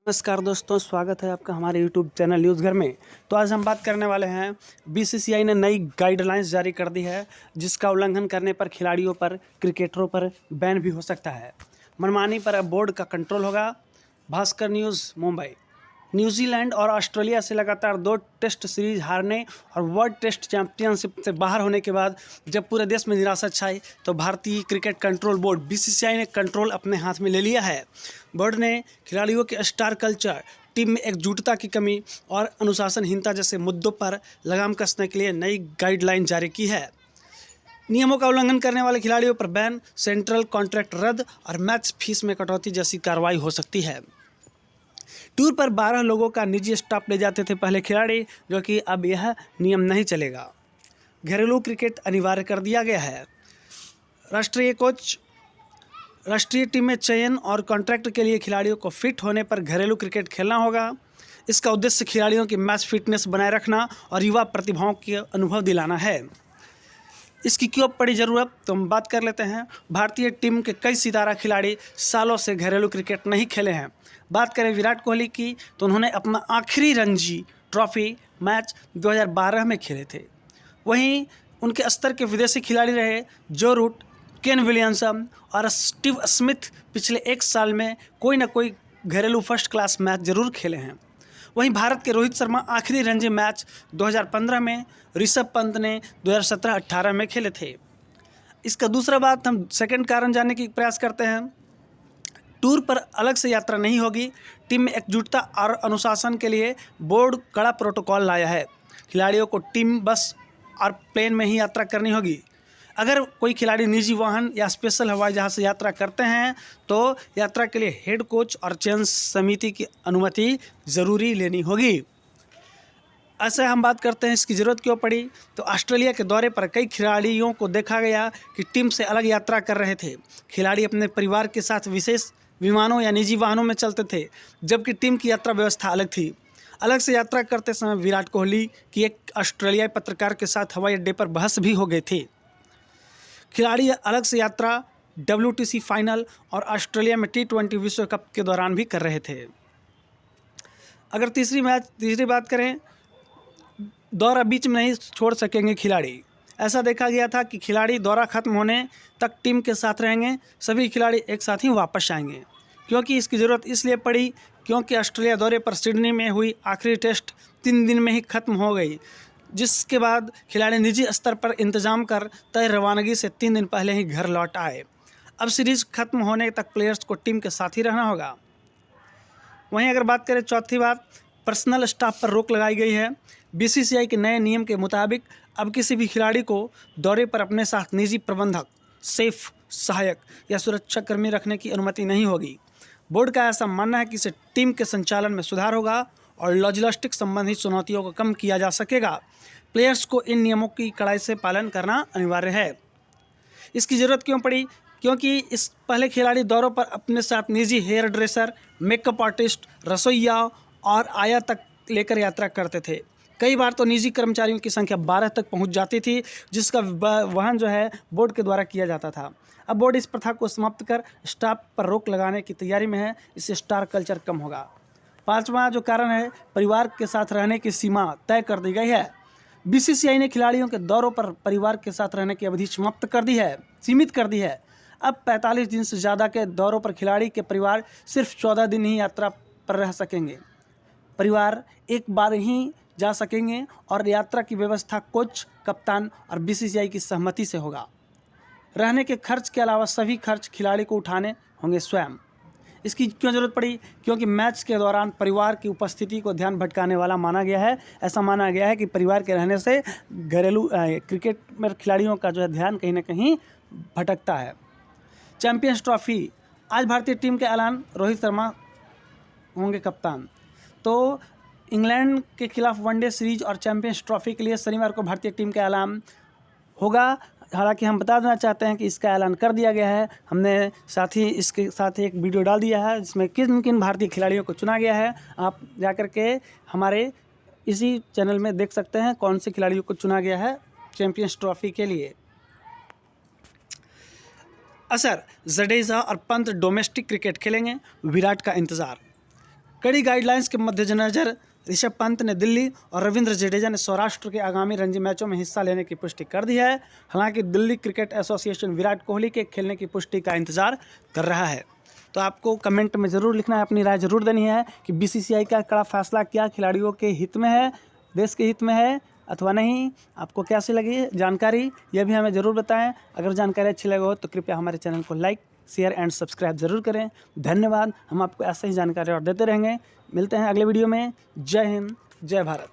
नमस्कार दोस्तों, स्वागत है आपका हमारे यूट्यूब चैनल न्यूज़ घर में। तो आज हम बात करने वाले हैं, बीसीसीआई ने नई गाइडलाइंस जारी कर दी है, जिसका उल्लंघन करने पर खिलाड़ियों पर, क्रिकेटरों पर बैन भी हो सकता है। मनमानी पर अब बोर्ड का कंट्रोल होगा। भास्कर न्यूज़ मुंबई। न्यूजीलैंड और ऑस्ट्रेलिया से लगातार 2 टेस्ट सीरीज हारने और वर्ल्ड टेस्ट चैंपियनशिप से बाहर होने के बाद जब पूरे देश में निराशा छाई, तो भारतीय क्रिकेट कंट्रोल बोर्ड बीसीसीआई ने कंट्रोल अपने हाथ में ले लिया है। बोर्ड ने खिलाड़ियों के स्टार कल्चर, टीम में एकजुटता की कमी और अनुशासनहीनता जैसे मुद्दों पर लगाम कसने के लिए नई गाइडलाइन जारी की है। नियमों का उल्लंघन करने वाले खिलाड़ियों पर बैन, सेंट्रल कॉन्ट्रैक्ट रद्द और मैच फीस में कटौती जैसी कार्रवाई हो सकती है। टूर पर 12 लोगों का निजी स्टाफ ले जाते थे पहले खिलाड़ी, जो कि अब यह नियम नहीं चलेगा। घरेलू क्रिकेट अनिवार्य कर दिया गया है। राष्ट्रीय कोच, राष्ट्रीय टीम में चयन और कॉन्ट्रैक्ट के लिए खिलाड़ियों को फिट होने पर घरेलू क्रिकेट खेलना होगा। इसका उद्देश्य खिलाड़ियों की मैच फिटनेस बनाए रखना और युवा प्रतिभाओं के अनुभव दिलाना है। इसकी क्यों पड़ी ज़रूरत, तो हम बात कर लेते हैं। भारतीय टीम के कई सितारा खिलाड़ी सालों से घरेलू क्रिकेट नहीं खेले हैं। बात करें विराट कोहली की, तो उन्होंने अपना आखिरी रणजी ट्रॉफी मैच 2012 में खेले थे। वहीं उनके स्तर के विदेशी खिलाड़ी रहे जो रूट, केन विलियमसन और स्टीव स्मिथ पिछले 1 साल में कोई ना कोई घरेलू फर्स्ट क्लास मैच जरूर खेले हैं। वहीं भारत के रोहित शर्मा आखिरी रणजी मैच 2015 में, ऋषभ पंत ने 2017-18 में खेले थे। इसका दूसरा बात, हम सेकंड कारण जानने की प्रयास करते हैं। टूर पर अलग से यात्रा नहीं होगी। टीम में एकजुटता और अनुशासन के लिए बोर्ड कड़ा प्रोटोकॉल लाया है। खिलाड़ियों को टीम बस और प्लेन में ही यात्रा करनी होगी। अगर कोई खिलाड़ी निजी वाहन या स्पेशल हवाई जहाज़ से यात्रा करते हैं, तो यात्रा के लिए हेड कोच और चयन समिति की अनुमति ज़रूरी लेनी होगी। ऐसे हम बात करते हैं इसकी ज़रूरत क्यों पड़ी, तो ऑस्ट्रेलिया के दौरे पर कई खिलाड़ियों को देखा गया कि टीम से अलग यात्रा कर रहे थे। खिलाड़ी अपने परिवार के साथ विशेष विमानों या निजी वाहनों में चलते थे, जबकि टीम की यात्रा व्यवस्था अलग थी। अलग से यात्रा करते समय विराट कोहली की एक ऑस्ट्रेलियाई पत्रकार के साथ हवाई अड्डे पर बहस भी हो गई थी। खिलाड़ी बालग से यात्रा WTC फाइनल और ऑस्ट्रेलिया में T20 विश्व कप के दौरान भी कर रहे थे। अगर तीसरी बात करें, दौरा बीच में नहीं छोड़ सकेंगे खिलाड़ी। ऐसा देखा गया था कि खिलाड़ी दौरा खत्म होने तक टीम के साथ रहेंगे। सभी खिलाड़ी एक साथ ही वापस आएंगे। क्योंकि इसकी ज़रूरत इसलिए पड़ी क्योंकि ऑस्ट्रेलिया दौरे पर सिडनी में हुई आखिरी टेस्ट 3 दिन में ही खत्म हो गई, जिसके बाद खिलाड़ी निजी स्तर पर इंतजाम कर तय रवानगी से 3 दिन पहले ही घर लौट आए। अब सीरीज खत्म होने तक प्लेयर्स को टीम के साथ ही रहना होगा। वहीं अगर बात करें चौथी बात, पर्सनल स्टाफ पर रोक लगाई गई है। बीसीसीआई के नए नियम के मुताबिक अब किसी भी खिलाड़ी को दौरे पर अपने साथ निजी प्रबंधक, सेफ, सहायक या सुरक्षाकर्मी रखने की अनुमति नहीं होगी। बोर्ड का ऐसा मानना है कि इससे टीम के संचालन में सुधार होगा और लॉजिस्टिक संबंधी चुनौतियों को कम किया जा सकेगा। प्लेयर्स को इन नियमों की कड़ाई से पालन करना अनिवार्य है। इसकी ज़रूरत क्यों पड़ी, क्योंकि इस पहले खिलाड़ी दौरों पर अपने साथ निजी हेयर ड्रेसर, मेकअप आर्टिस्ट, रसोइया और आया तक लेकर यात्रा करते थे। कई बार तो निजी कर्मचारियों की संख्या 12 तक पहुंच जाती थी, जिसका वहन जो है बोर्ड के द्वारा किया जाता था। अब बोर्ड इस प्रथा को समाप्त कर स्टाफ पर रोक लगाने की तैयारी में है। इससे स्टार कल्चर कम होगा। 5वां जो कारण है, परिवार के साथ रहने की सीमा तय कर दी गई है। बीसीसीआई ने खिलाड़ियों के दौरों पर परिवार के साथ रहने की अवधि सीमित कर दी है। अब 45 दिन से ज़्यादा के दौरों पर खिलाड़ी के परिवार सिर्फ 14 दिन ही यात्रा पर रह सकेंगे। परिवार एक बार ही जा सकेंगे और यात्रा की व्यवस्था कोच, कप्तान और बीसीसीआई की सहमति से होगा। रहने के खर्च के अलावा सभी खर्च खिलाड़ी को उठाने होंगे स्वयं। इसकी क्यों ज़रूरत पड़ी, क्योंकि मैच के दौरान परिवार की उपस्थिति को ध्यान भटकाने वाला माना गया है। ऐसा माना गया है कि परिवार के रहने से घरेलू क्रिकेट में खिलाड़ियों का जो है ध्यान कहीं ना कहीं भटकता है। चैंपियंस ट्रॉफी, आज भारतीय टीम के ऐलान, रोहित शर्मा होंगे कप्तान। तो इंग्लैंड के खिलाफ वनडे सीरीज और चैंपियंस ट्रॉफी के लिए शनिवार को भारतीय टीम का ऐलान होगा। हालांकि हम बता देना चाहते हैं कि इसका ऐलान कर दिया गया है। हमने इसके साथ ही एक वीडियो डाल दिया है जिसमें किन किन भारतीय खिलाड़ियों को चुना गया है। आप जाकर के हमारे इसी चैनल में देख सकते हैं कौन से खिलाड़ियों को चुना गया है चैंपियंस ट्रॉफी के लिए। असर, जडेजा और पंत डोमेस्टिक क्रिकेट खेलेंगे, विराट का इंतज़ार। कड़ी गाइडलाइंस के मद्देनजर ऋषभ पंत ने दिल्ली और रविंद्र जडेजा ने सौराष्ट्र के आगामी रणजी मैचों में हिस्सा लेने की पुष्टि कर दी है। हालांकि दिल्ली क्रिकेट एसोसिएशन विराट कोहली के खेलने की पुष्टि का इंतजार कर रहा है। तो आपको कमेंट में ज़रूर लिखना है, अपनी राय ज़रूर देनी है कि बीसीसीआई का कड़ा फैसला क्या खिलाड़ियों के हित में है, देश के हित में है अथवा नहीं। आपको कैसी लगी जानकारी, यह भी हमें ज़रूर बताएं। अगर जानकारी अच्छी लगे हो तो कृपया हमारे चैनल को लाइक, शेयर एंड सब्सक्राइब ज़रूर करें। धन्यवाद। हम आपको ऐसे ही जानकारी और देते रहेंगे। मिलते हैं अगले वीडियो में। जय हिंद, जय भारत।